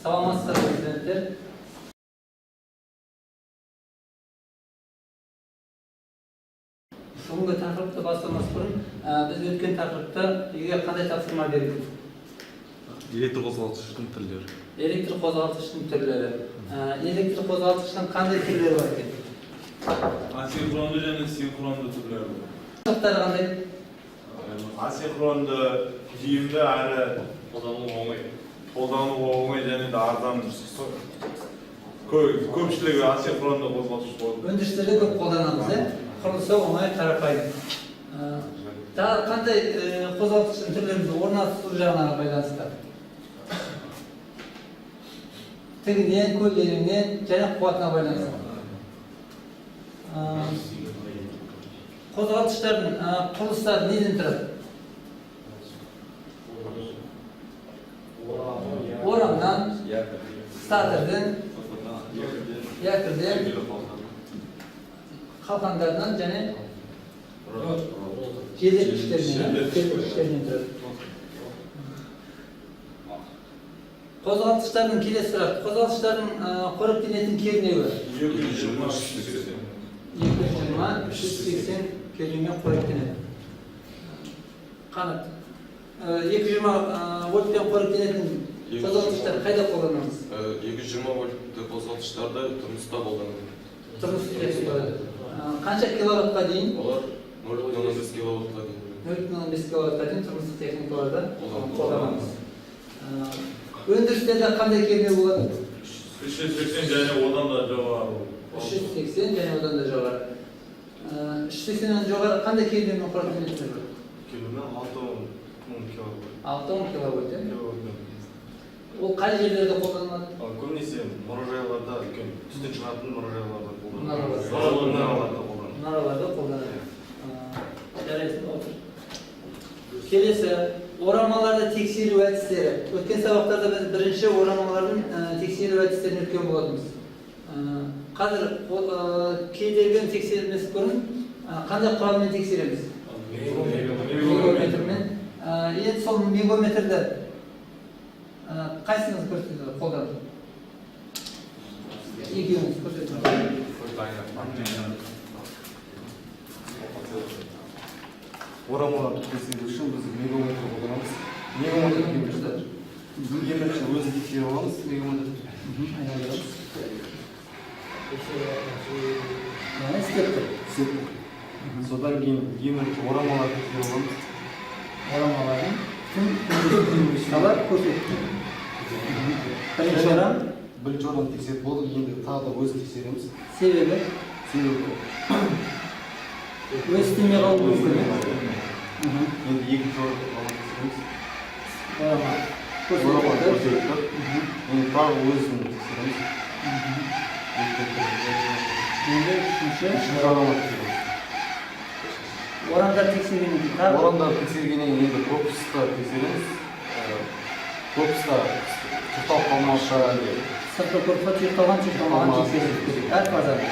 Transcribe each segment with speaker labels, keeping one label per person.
Speaker 1: Саламатсыздар студенттер. Бүгінгі тақырыпты бастамас бұрын біз өткен тақырыпта үйге қандай тапсырма бердік?
Speaker 2: Электр қозғалтқыштың түрлері.
Speaker 1: Электр қозғалтқыштың түрлері. Электр қозғалтқыштың қандай түрлері бар екен?
Speaker 2: Асинхронды және синхронды түрлері бар.
Speaker 1: Сұрақтары қандай?
Speaker 2: Асинхронды тиімді әрі қолдану оңай және де арзан. Көпшілігі асинхронды қозғалтқыш болады.
Speaker 1: Өндірістерде көп қолданамыз, құрылысы оңай, қарапайым. Тағы қандай қозғалтқыштың түрлерімізді орнату жағынан байланысты? Тігінен, көлдерінен және қуатына байланысты. Қозғалтқыштардың құрылыстары неден тұрады? Орамнан, статорден, якорден, қалқандардан және желдеткіштерінен тұрады. Қозғалтқыштардың келесі сұрақ. Қозғалтқыштардың қоректенетін кернеуі 220-380 кернеумен қоректенеді. Қанат. 220 вольтпен қоректенетін қозғалтқыштар қайда қолданамыз?
Speaker 3: 220 вольтты қозғалтқыштарды тұрмыста қолданады.
Speaker 1: Тұрмыс техникаларда. Қанша киловаттқа дейін?
Speaker 3: Олар 0,15 киловаттқа дейін.
Speaker 1: 0,15 киловаттқа дейін тұрмыс техникаларда қолданамыз. Өндірістерде қандай кернеу болады?
Speaker 2: 380 және одан да жоғары.
Speaker 1: 380 және одан да жоғары. 380-нен жоғары қандай кернеумен қоректенеді?
Speaker 2: Кернеумен 6000 киловатт.
Speaker 1: 6000 киловатт. Ол қай жерлерде қолданылады?
Speaker 2: Көбінесе мұражайларда, түстен шығатын мұражайларда қолданылады.
Speaker 1: Мұнараларда қолданылады. Жарайсың, отыр. Келесі, орамаларды тексеру әдістері. Өткен сабақтарда біз бірінші орамалардың тексеру әдістерін өткен болатынбыз. Қазір кедерген тексерілмес бұрын қандай құралмен тексереміз? Мегометрмен. Енді сол мегометрді қайсыңыз көрсетеді қолданып? Екеуіңіз көрсетеді.
Speaker 4: Орамаларды тексеру үшін біз мегометр қолданамыз. Мегометр емірші өзін тексеріп аламыз. Мегометр стептер. Содан кейін емірші орамаларды тексеріп аламыз.
Speaker 1: Орамалардың күн көрсетті. Бірінші орам
Speaker 4: тексеріп болды, енді тағы да өзін тексереміз.
Speaker 1: себебі өз істемей қалу мүмкін.
Speaker 4: Енді екінші орамалды тексереміз.
Speaker 1: Орама
Speaker 4: көрсетті. Енді тағы өзін тексереміз.
Speaker 1: Енді үшінші
Speaker 4: орамалды тексереміз.
Speaker 1: орамдар тексергеннен кейін
Speaker 4: Орамдар тексергеннен кейін енді корпусты тексереміз. Корпуста тұтап қалмауша
Speaker 1: сыртқы корпусқа тұйықталған тексеріп керек. Әр фазада.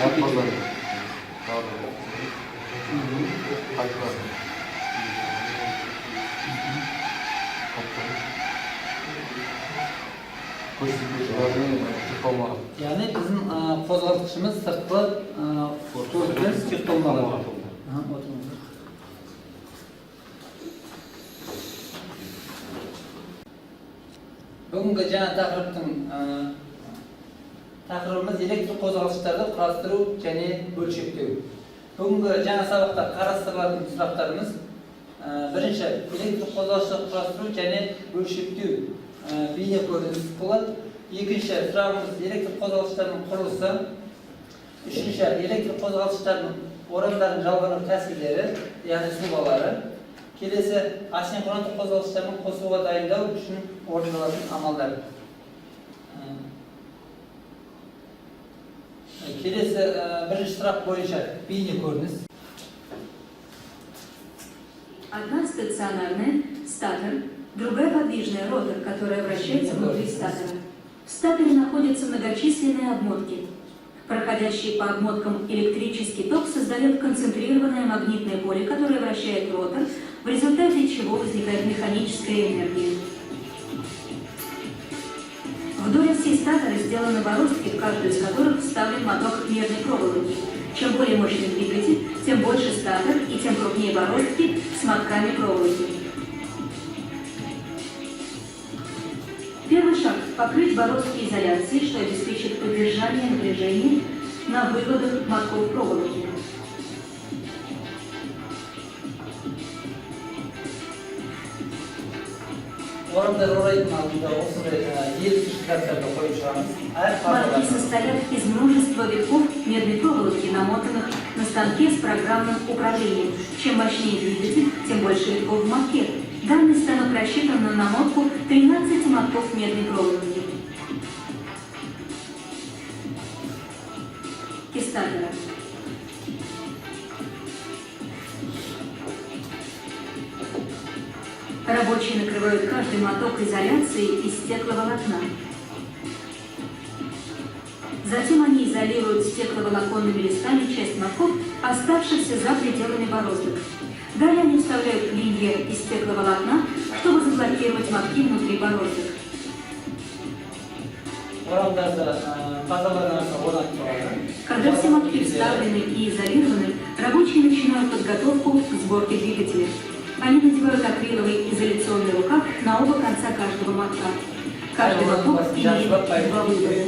Speaker 1: Яғни біздің қозғалтқышымыз сыртқы корпуспен тұйықталмаған. Бүгінгі жаңа тақырыбымыз электр қозғалтқыштарды құрастыру және бөлшектеу. Бүгінгі жаңа сабақта қарастырылатын сұрақтарымыз бірінші электр қозғалтқышты құрастыру және бөлшектеу бейне көрініс болады. Екінші сұрағымыз электр қозғалтқыштарының құрылысы. Үшінші электр қозғалтқыштарының орамдарын жалғану тәсілдері, яғни сызбалары. Келесі асинхронды қозғалтқыштардың қосуға дайындау үшін орындалатын амалдар. Келесі бірінші сұрақ бойынша бейне көрініс.
Speaker 5: Одна стационарная, статор, другая подвижная, ротор, которая вращается внутри статора. В статоре находятся многочисленные обмотки. Проходящий по обмоткам электрический ток создает концентрированное магнитное поле, которое вращает ротор, в результате чего возникает механическая энергия. Вдоль оси статора сделаны бороздки, в каждую из которых вставлен моток медной проволоки. Чем более мощный двигатель, тем больше статор и тем крупнее бороздки с мотками проволоки. Первый шаг – покрыть бороздки изоляцией, что обеспечит удержание напряжения на выводах мотков проволоки. Мотки состоят из множества витков медной проволоки, намотанных на станке с программным управлением. Чем мощнее двигатель, тем больше витков в мотке. Данный станок рассчитан на намотку 13 мотков медной проволоки. Статора. Рабочие накрывают каждый моток изоляцией из стекловолокна. Затем они изолируют стекловолоконными листами часть мотков, оставшихся за пределами бороздок. Далее они вставляют линии из стекловолокна, чтобы заблокировать мотки внутри бороздок. Когда все мотки вставлены и изолированы, рабочие начинают подготовку к сборке двигателя. Они надевают акриловый изоляционный рукав на оба конца каждого мотка. Каждый моток имеет два вывода.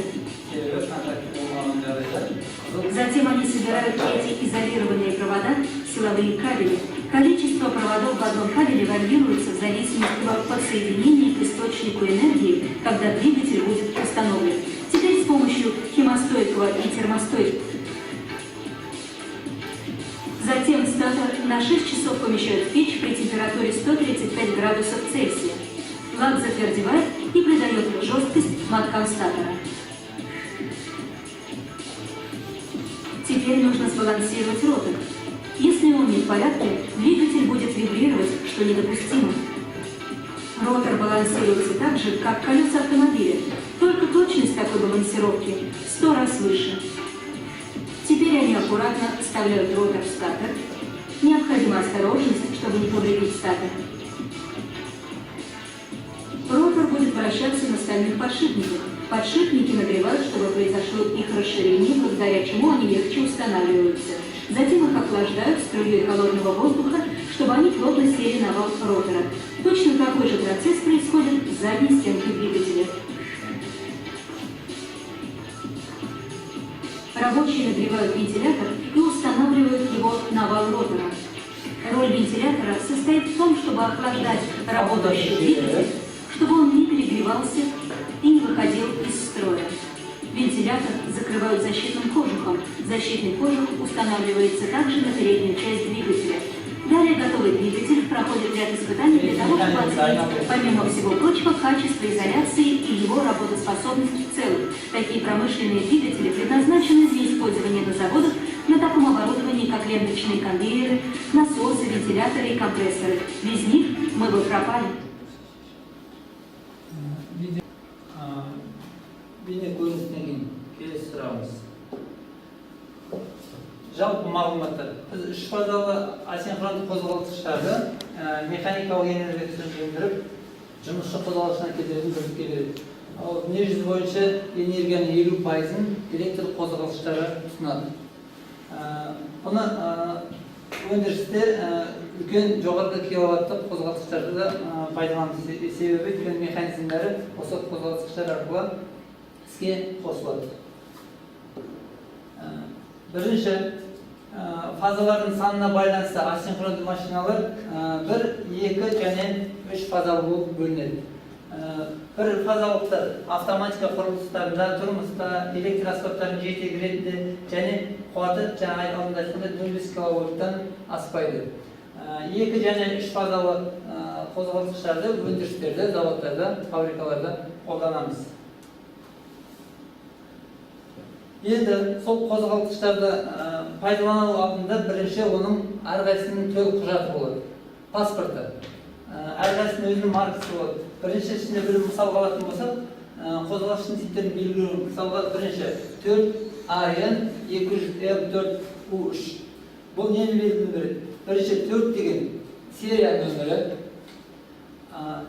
Speaker 5: Затем они собирают эти изолированные провода, силовые кабели. Количество проводов в одном кабеле варьируется в зависимости от подсоединения к источнику энергии, когда двигатель будет установлен. Теперь с помощью химостойкого и термостойкого. Затем статор на 6 часов помещают в печь при температуре 135 градусов Цельсия. Лак затвердевает и придает жесткость моткам статора. Теперь нужно сбалансировать ротор. Если он не в порядке, двигатель будет вибрировать, что недопустимо. Ротор балансируется так же, как колеса автомобиля, только точность такой балансировки в 100 раз выше. Теперь они аккуратно вставляют ротор в статор. Необходима осторожность, чтобы не повредить статор. Ротор будет вращаться на стальных подшипниках. Подшипники нагревают, чтобы произошло их расширение, благодаря чему они легче устанавливаются. Затем их охлаждают струей холодного воздуха, чтобы они плотно сели на вал ротора. Точно такой же процесс происходит в задней стенке двигателя. Рабочие нагревают вентилятор и устанавливают его на вал ротора. Роль вентилятора состоит в том, чтобы охлаждать работающий двигатель, чтобы он не перегревался и не выходил из строя. Вентилятор закрывают защитным кожухом. Защитный кожух устанавливается также на переднюю часть двигателя. Далее готовый двигатель проходит ряд испытаний для того, чтобы оценить, помимо всего прочего, качество изоляции и его работоспособность в целом. Такие промышленные двигатели предназначены для использования на заводах на таком оборудовании, как ленточные конвейеры, насосы, вентиляторы и компрессоры. Без них мы бы пропали.
Speaker 1: Beni ko'rinishdan keyin so'ramiz. Жалпы ma'lumotlar. Biz uch fazali asinxron qo'zg'algichlarni mexanikалық energiya tushuntirib, жұмысшы qo'zg'alishdan keladi. Дүние жүзі бойынша энергияның 50%-ын электр qo'zg'algichlari тұтынады. Оны өндірісте үлкен жоғарғы киловаттық qo'zg'algichlарды да пайдаланады. Себебі үлкен механизмдері осы qo'zg'algichlар арқылы іске қосылады. Бірінші, фазалардың санына байланысты асинхронды машиналар 1, 2 және 3 фазалы болып бөлінеді. Бір фазалықтар автоматика құрылыстарында, тұрмыста, электр аспаптарын жетегі ретінде және қуаты жаңа айтқандай 4 киловаттан аспайды. 2 және 3 фазалы қозғалтқыштарды өндірістерде, заводтарда, фабрикаларда қолданамыз. Енді сол қозғалтқыштарды пайдалану алдында бірінші оның әрқайсының төлқұжаты құжаты болады. Паспорты. Әрқайсының өзінің маркасы болады. Бірінші ішінде бір мысалға алатын болсақ, қозғалтқыштың типтерін белгілеу. Мысалға бірінші 4AN 200M4U3. Бұл нені белгілеу? Бірінші 4 деген серия нөмірі,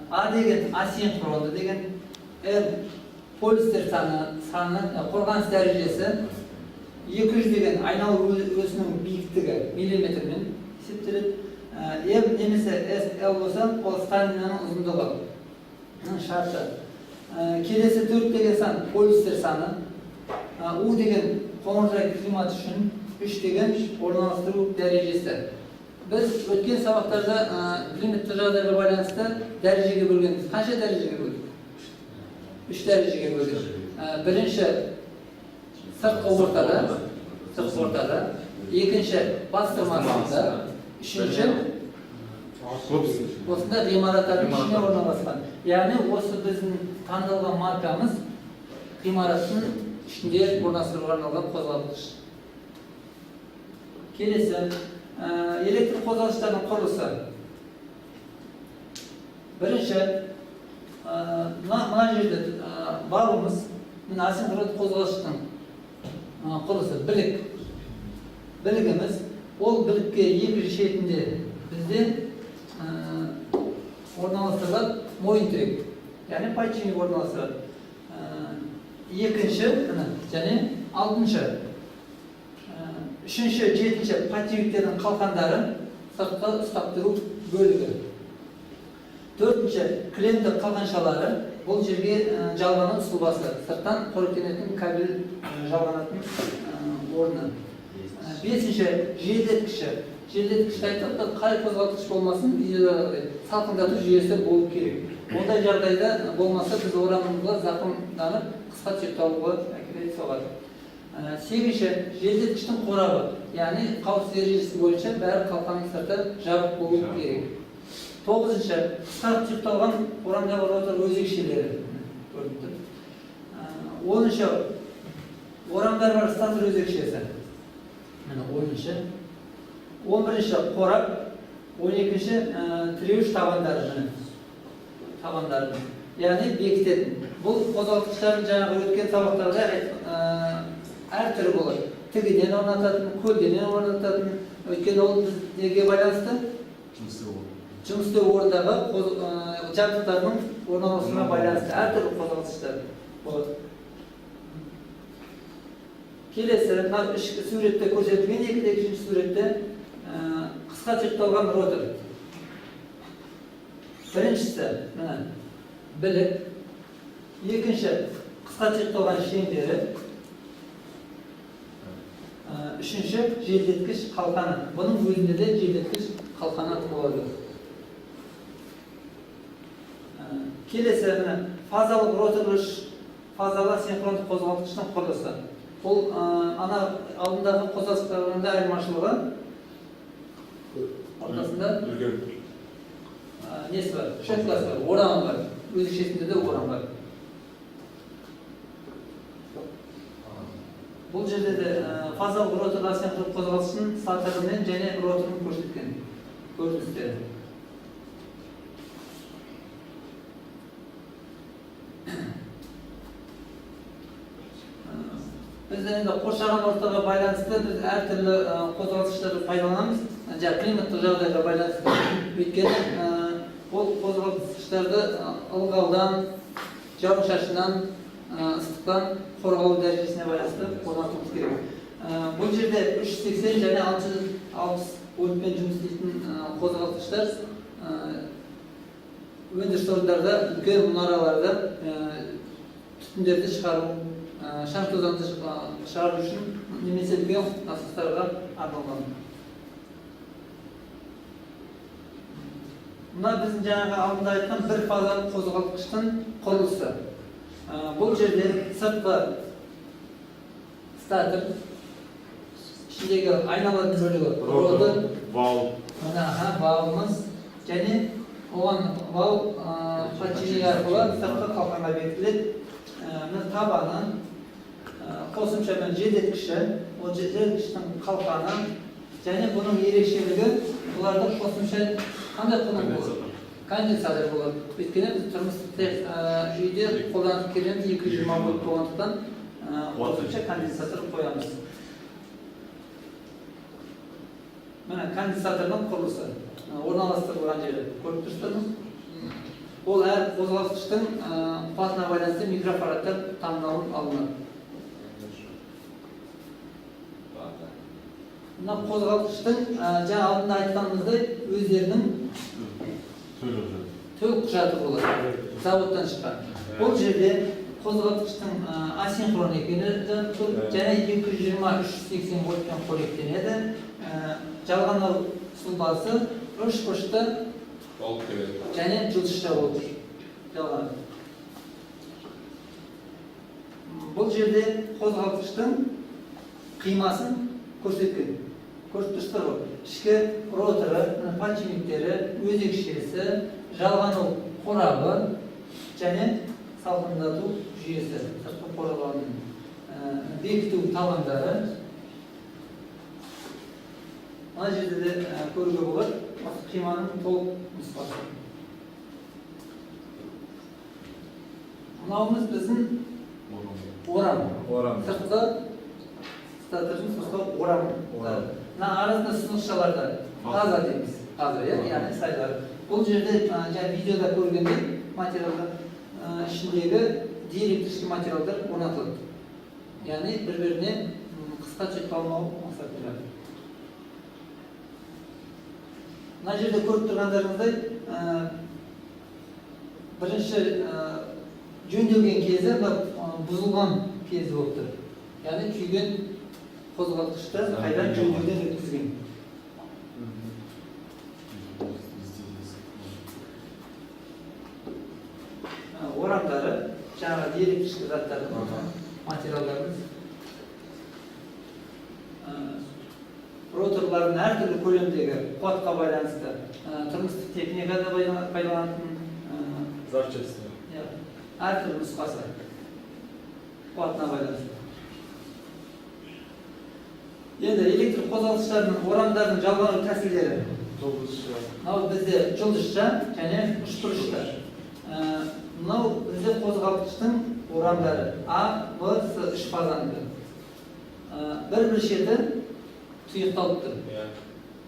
Speaker 1: A деген асинхронды деген, N Полистер саны, қорғаныс дәрежесі 200 деген айналу осінің биіктігі миллиметрмен есептеледі. М немесе SL болса, ол станинаның ұзындығы шарты. Келесі 4 деген сан полистер саны, U деген қоңыржай климат үшін, 3 деген орналастыру дәрежесі. Біз өткен сабақтарда климаттық жағдайға байланысты дәрежеге бөлгенбіз. Қанша дәрежеге бөлдік? 3 дәрежеге бөлдік. Бірінші сыртқы ортада, екінші бастырмасында, үшінші осында ғимараттардың ішіне орналасқан. Яғни осы біздің таңдалған маркамыз ғимараттың ішінде орналастыруға арналған қозғалтқыш. Келесі электр қозғалтқыштардың құрылысы. Бірінші, мына жерде бабымыз асинхронды қозғалтқыштың құрылысы білігіміз. Ол білікке екі шетінде бізде орналастырылады мойын тірек, яғни пайчинг орналастырады. Екінші және алтыншы, үшінші, жетінші пативиктердің қалқандары сыртқы ұстап тұру бөлігі. Төртінші, клемді қалқаншалары, бұл жерге жалғанатын сұлбасы, сырттан қоректенетін кабель жалғанатын орны. Бесінші, желдеткішті айтып, қай қозғалтқыш болмасын, салқындату жүйесі болу керек. Ондай жағдайда болмаса, біз орамымызға зақымданып, қысқа тұйықталуға әкеле соғады. Сегізінші, желдеткіштің қорабы, яғни қауіпсіздік ережесі бойынша бәрі қалқанның сырты жабық болу керек. Тоғызыншы, қысқа тұйықталған орамдағы ротор өзекшелері. Оныншы, орамдар бар статор өзекшесі. 10-шы. 11-ші қорап, 12-ші тіреуіш табандары. Яғни бекітетін. Бұл қозғалтқыштардың жаңағы өткен сабақтарда әр түрі болады. Тігіден орнататын, көлденен орнататын. Өйткені ол неге байланысты? Жұмыс істеу орындағы жабдықтардың орналасуына байланысты әр түрлі қозғалтқыштар болады. Келесі, ішкі суретте көрсетілген, екінші суретте қысқа тұйықталған ротор. Біріншісі, білік. Екінші, қысқа тұйықталған шеңбері. Үшінші, желдеткіш қалқаны. Бұның өзінде де желдеткіш қалқаны болады. Келесі, фазалық роторлыш, фазалы синхронды қозғалтқыштың құрылысы. Бұл ана алдындағы қозғалтқыштарында айырмашылығы ортасында несі бар? Шотласы бар, орамы бар. Өзекшесінде де орам бар. Бұл жерде де фазалық роторлы синхронды қозғалтқыштың статорымен және роторын көрсеткен көріністері. Біз енді қоршаған ортаға байланысты біз әртүрлі қозғалтқыштарды пайдаланамыз. Климаттық жағдайға байланысты. Өйткені ол қозғалтқыштарды ылғалдан, жауын-шашыннан, ыстықтан қорғау дәрежесіне байланысты орнатуымыз керек. Бұл жерде 380 және 660 вольтпен жұмыс істейтін қозғалтқыштар өндіріс орындарда, үлкен мұнараларда түтіндерді шығару, шаң тозаңды шығару үшін немесе үлкен насостарға арналған. Мына біздің жаңағы алдында айтқан бір фазалы қозғалтқыштың құрылысы. Бұл жерде сыртқы статор, ішіндегі айналатын бөлігі, роды, валымыз және оған вал подчинение арқылы сыртқы қалқанға бекітіледі. Табаны, қосымшамен желдеткіші, ол желдеткіштің қалқаны және бұның ерекшелігі бұлардың қосымша қандай құның болады? Конденсатор болады. Өйткені біз тұрмыстық үйде қолданып келеміз 220 вольт болғандықтан қосымша конденсатор қоямыз. Міне конденсатордың құрылысы орналастырылған жері көріп тұрсыздар ма? Ол әр қозғалтқыштың қуатына байланысты микроаппараттар таңдауын алынады. Мына қозғалтқыштың жаңа алдында айтқанымыздай өздерінің төл құжаты болады, заводтан шыққан. Бұл жерде қозғалтқыштың асинхрон екені тұр, және 220-380 вольтпен қоректенеді. Жалғанау сұлбасы үш бұрышты
Speaker 3: Алып келеді.
Speaker 1: және жылышта болып жалған. Бұл жерде қозғалтқыштың қимасын көрсеткен. Көріп тұрсыздар ғой. Ішкі роторы, подшипниктері, өзекшесі, жалғану қорабы және салқындату жүйесі, сыртқы қорғанның бекіту табандары. Мына жерде де көруге болады, қиманың толық нұсқасы. Мынауымыз біздің орам. Сыртқы статордың сыртқы орам. Мына арасында сынықшаларда таза дейміз. Таза, яғни сайлар. Бұл жерде видеода көргендей материалдар ішіндегі диэлектрический материалдар орнатылады. Яғни бір-біріне қысқа түсіп қалмау мақсатында. Мына жерде көріп тұрғандарыңыздай, бірінші жөнделген кезі бұзылған кезі болып тұр. Яғни күйген қозғалтқышты қайдан жөндеуден өткізген. Орамдары, жаңағы диэлектрический заттардың материалдарымыз. Роторлардың әртүрлі көлемдегі қуатқа байланысты тұрмыстық техникада пайдаланатын
Speaker 4: Запчасти.
Speaker 1: әртүрлі нұсқасы қуатына байланысты. Енді электр қозғалтқыштарының орамдардың жалғану тәсілдері. Мынау бізде жұлдызша және үшбұрышта. Мынау бізде қозғалтқыштың орамдары А, В, С үш фазанды. Бір шеті тұйықталып тұр.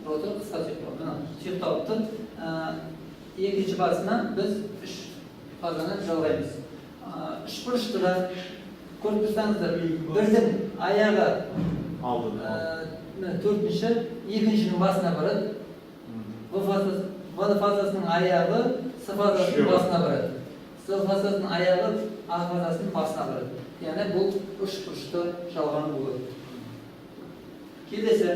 Speaker 1: Ротор қысқа тұйықталып тұр. Екінші басына біз үш фазаны жалғаймыз. Үшбұрышты да көріп тұрсаңыздар, бірдің аяғы төртінші, екіншінің басына барады. В фазасының аяғы С фазасының басына барады. С фазасының аяғы А фазасының басына барады. Яғни бұл үшбұрышты жалғану болады. Келесі,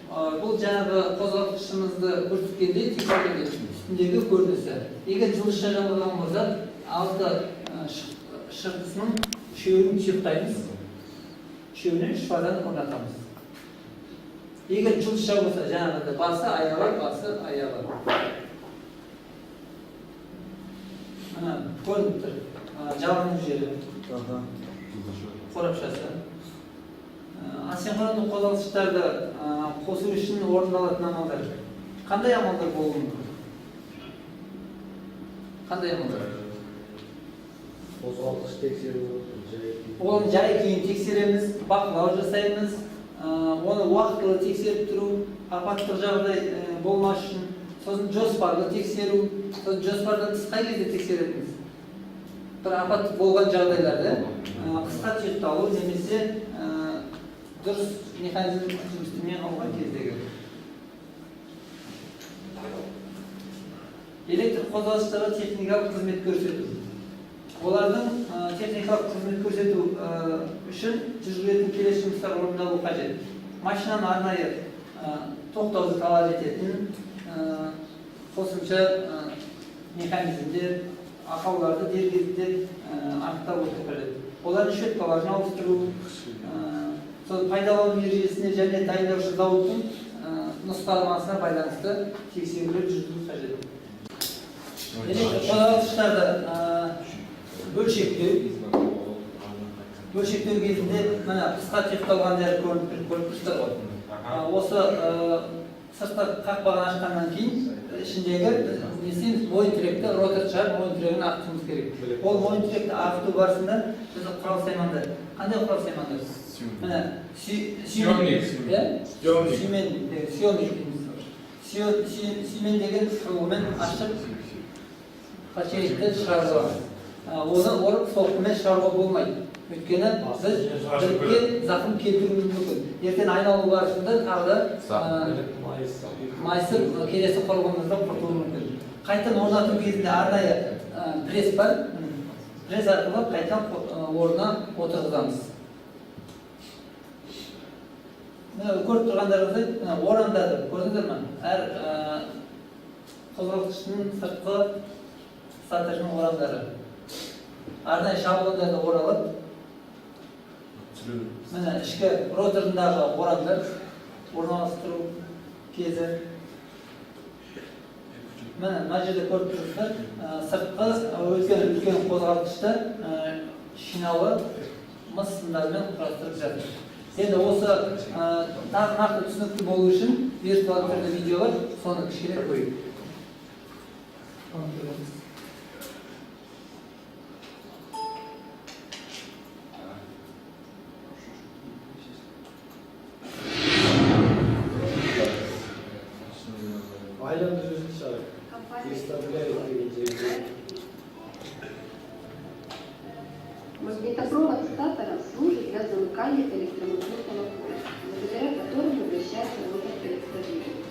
Speaker 1: бұл жаңағы қозғалтқышымызды көрсеткендей тексергенде үстіндегі көрінісі. Егер жылышша жалғаған болса, алты шыртысының үшеуін тұйықтаймыз. Үшеуіне үш фазаны орнатамыз. Егер жылышша болса, жаңағы басы аяғы. Көрініп тұр. Жалғану жері. Қорапшасы. Асинхронды қозғалтқыштарды қосу үшін орындалатын амалдар. Қандай амалдар болуы мүмкін? Қандай амалдар?
Speaker 4: Қозғалтқыш тексеру.
Speaker 1: Оны жай күйін тексереміз, бақылау жасаймыз, оны уақытылы тексеріп тұру, апаттық жағдай болмас үшін, сосын жоспарлы тексеру, сосын жоспардан тысқа кезде тексеретініз. Бір апат болған жағдайларды қысқа тұйықталу немесе дұрыс механизм жұмыс істемей қалған кездегі. Электр қозғалтқыштарға техникалық қызмет көрсету. Олардың техникалық қызмет көрсету үшін жүргізілетін келесі жұмыстар орындалу қажет. Машинаны арнайы тоқтауды талап ететін қосымша механизмдер, ақауларды дер кезінде анықтап отыру қажет. Олардың щеткаларын ауыстыру, пайдалану ережесіне және дайындаушы зауыттың нұсқалмасына байланысты тексерулер жүргізу қажет. Қозғалтқыштарды бөлшектеу кезінде қысқа тұйықталғандары көріп тұрсыздар ғой. Осы сыртқы қақпағын ашқаннан кейін ішіндегі мойын тіректі, ротор шығарып мойын тірегін ағытуымыз керек. Ол мойын тіректі ағыту барысында біз құрал саймандар. Қандай құрал саймандар? Сүймен деген құрылғымен ашып подшипникті шығаруға. Оны орып соққымен шығаруға болмайды. Өйткені біз білікке зақым келтіруіміз мүмкін. Ертең айналу барысында тағы да майысып келесі құрылғымыздан құртылуы мүмкін. Қайтадан орнату кезінде арнайы пресс бар. Пресс арқылы қайтадан орнына отырғызамыз. Көріп тұрғандарыңыздай орамдады, көрдіңіздер ме? Әр қозғалтқыштың сыртқы статорының орамдары. Арнайы шаблондарды оралып, міне ішкі роторындағы орамдар орналастыру кезі. Міне мына жерде көріп тұрсыздар, сыртқы үлкен қозғалтқышты шиналы мыс сымдармен құрастырып жатыр. Енді осы тағы нақты түсінікті болу үшін виртуалды түрде видеолар, соны кішкене қойып.
Speaker 6: Магнитопровод статора служит для замыкания электромагнитного поля, благодаря которому вращается ротор электродвигателя.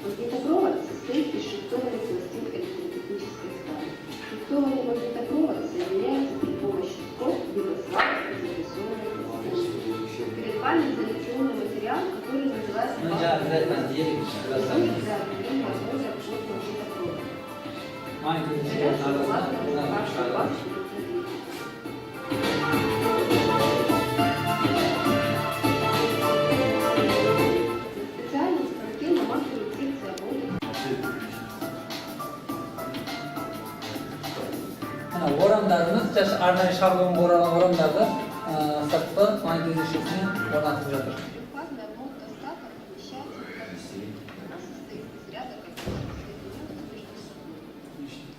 Speaker 6: Магнитопровод состоит из шестованных пластин электротехнической стали. Шестованный магнитопровод соединяется при помощи скоб либо сварок из запрессованной пластины. Перед вами изоляционный материал, который называется служит для определения образа от магнитопровода.
Speaker 1: Орамдарымыз арнайы шаблонға оралған орамдарды сыртқы магнит үзушісіне орнатып жатыр.
Speaker 6: Трехфазная обмотка статора помещается в катушку. Она состоит из ряда катушек, соединенных между собой.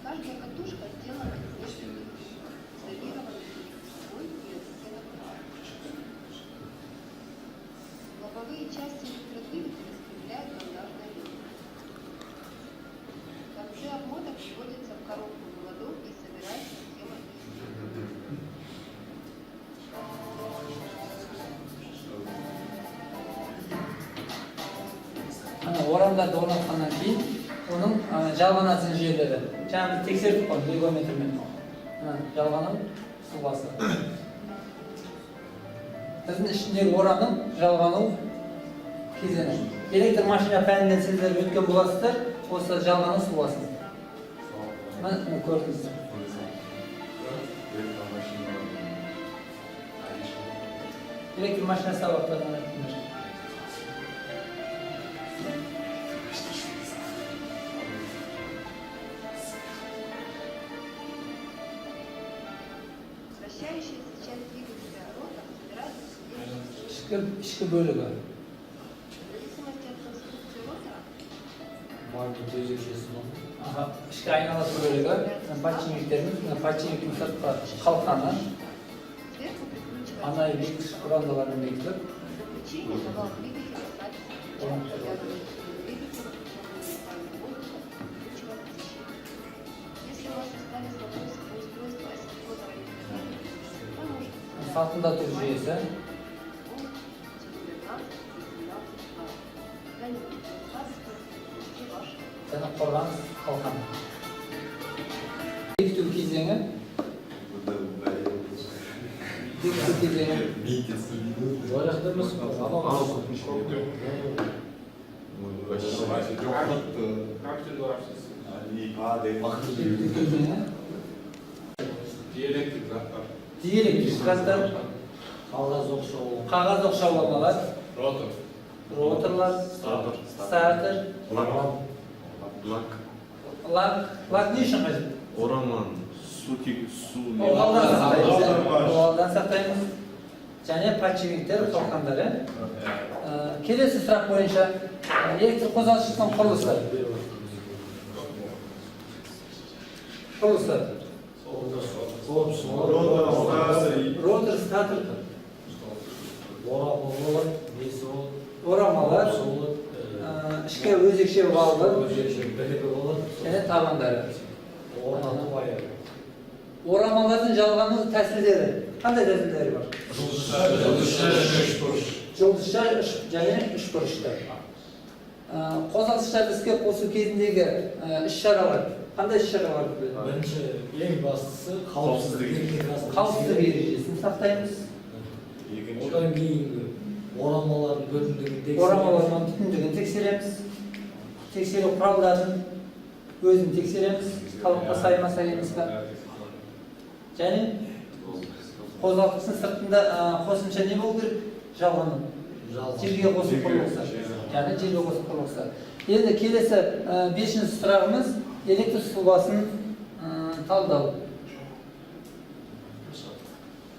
Speaker 6: Каждая катушка сделана из нескольких изолированных между собой и отстенок пара. Лобовые части электродвигателя скрепляют бандажной лентой. Концы обмоток вводятся в коробку выводов и собирается схема
Speaker 1: Орамдарды орнатқаннан кейін оның жалғанатын жерлері. Жаңағы тексердік қой лигометрмен. Жалғану сұлбасы. Біздің ішіндегі орамның жалғану кезеңі. Электр машина пәнінен сіздер өткен боласыздар, осы жалғану сұлбасы. Міне көрдіңіздер. Электр машина сабақтарынан өттіңдер.
Speaker 6: Вращающаяся часть двигателя ротор собирается в
Speaker 1: Ішкі бөлігі.
Speaker 6: В зависимости от конструкции ротора,
Speaker 1: Ішкі айналасы бөлігі подшипниктің сыртқы қалқаны
Speaker 6: сверху прикручивается
Speaker 1: арнайы бекіткіш бұрандалармен бекітіліп,
Speaker 6: заключение на вал двигателя ставится причем привязанный к двигателю, прикручивается воздуха, прикручивается защита. Если у вас остались вопросы по устройству асинхронного регулирования, то можете
Speaker 1: салқындату жүйесі, және қорғаныс қалқаны. Бекіту кезеңі диэлектрик заттар, қағаз оқшауламалар, роторлар, стартер, лак не үшін қажет?
Speaker 3: Ораман, су
Speaker 1: Оғалдан сақтаймыз. Және подшипниктер, қалқандары. Келесі сұрақ бойынша электр қозғалтқыштың құрылысы. Ротор, статор, орамалар, ішкі өзекше валдар және табандары.
Speaker 7: орнату аяғы.
Speaker 1: Орамалардың жалғану тәсілдері. Қандай тәсілдері бар? Жұлдызша және үшбұрышты. Қозғалтқыштарды іске қосу кезіндегі іс-шаралар. Қандай іс-шаралар?
Speaker 7: Бірінші, ең бастысы
Speaker 1: Қауіпсіздік ережесін сақтаймыз.
Speaker 7: Одан кейінгі орамалардың бүтіндігін
Speaker 1: Орамалардың бүтіндігін тексереміз. Тексеру құралдарын өзін тексереміз. Талапқа сай ма, сай емес пе? Және қозғалтқыштың сыртында қосымша не болу керек? Жалғану. Жерге қосу құрылғысы. Яғни жерге қосу құрылғысы. Енді келесі 5-ші сұрағымыз электр сұлбасын талдау.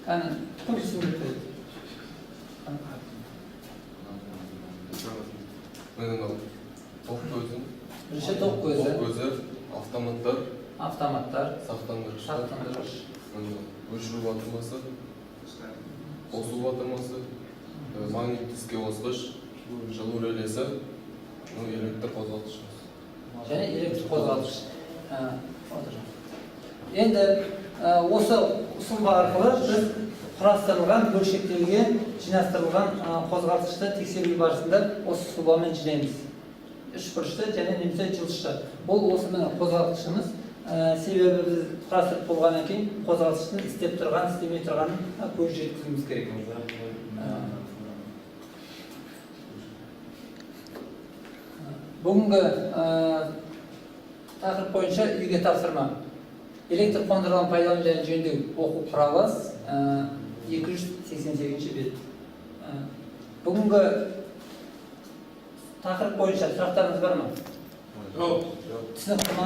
Speaker 1: Кәні, кім түсіндіріп береді?
Speaker 3: Тоқ көзі,
Speaker 1: Бірінші тоқ көзі, автоматтар, сақтандырғыш,
Speaker 3: өшіру батырмасы, қосу батырмасы, магнит іске қосқыш, жылу релесі, электр қозғалтқыш.
Speaker 1: және электр қозғалтқыш. Енді осы сұлба арқылы біз құрастырылған, бөлшектелген, жинастырылған қозғалтқышты тексеру барысында осы сұлбамен жинаймыз. Үшбұрышты және немесе жылышты. Бұл осы міне қозғалтқышымыз. Себебі біз құрастырып болғаннан кейін қозғалтқыштың істеп тұрған, істемей тұрғанын көз жеткізуіміз керек. Бүгінгі тақырып бойынша үйге тапсырма. Электр қондырғыны пайдалану және жөндеу оқу құралы 288 бет. Бүгінгі тақырып бойынша сұрақтарыңыз бар ма? Түсінікті ма?